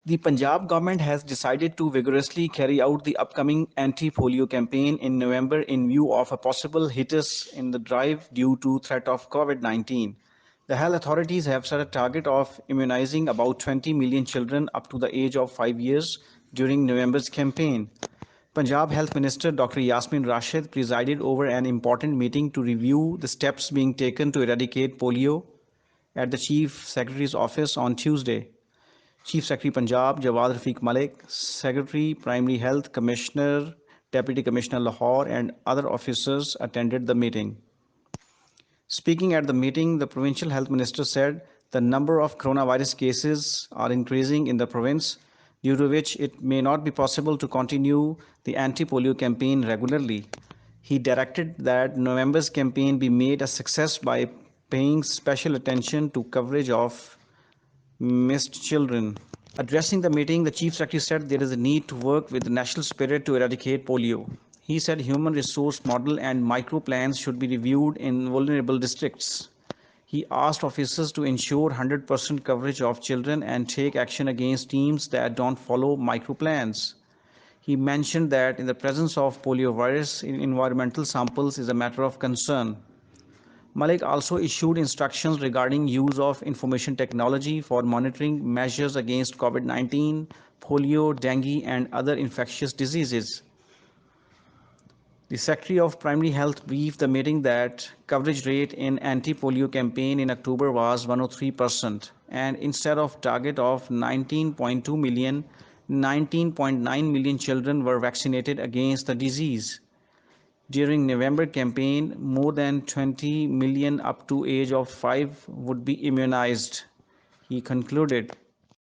The Punjab government has decided to vigorously carry out the upcoming anti-polio campaign in November in view of a possible hiatus in the drive due to threat of COVID-19. The health authorities have set a target of immunizing about 20 million children up to the age of 5 years during November's campaign. Punjab Health Minister Dr. Yasmin Rashid presided over an important meeting to review the steps being taken to eradicate polio at the Chief Secretary's office on Tuesday. Chief Secretary Punjab Jawad Rafiq Malik, Secretary Primary Health Commissioner, Deputy Commissioner Lahore, and other officers attended the meeting. Speaking at the meeting, the Provincial Health Minister said the number of coronavirus cases are increasing in the province, due to which it may not be possible to continue the anti-polio campaign regularly. He directed that November's campaign be made a success by paying special attention to coverage of missed children. Addressing the meeting, the Chief Secretary said there is a need to work with the national spirit to eradicate polio. He said human resource model and micro plans should be reviewed in vulnerable districts. He asked officers to ensure 100% coverage of children and take action against teams that don't follow micro plans. He mentioned that in the presence of poliovirus in environmental samples is a matter of concern. Malik also issued instructions regarding use of information technology for monitoring measures against COVID-19, polio, dengue, and other infectious diseases. The Secretary of Primary Health briefed the meeting that coverage rate in anti-polio campaign in October was 103%, and instead of target of 19.2 million, 19.9 million children were vaccinated against the disease. During November campaign, more than 20 million up to age of 5 would be immunized, he concluded.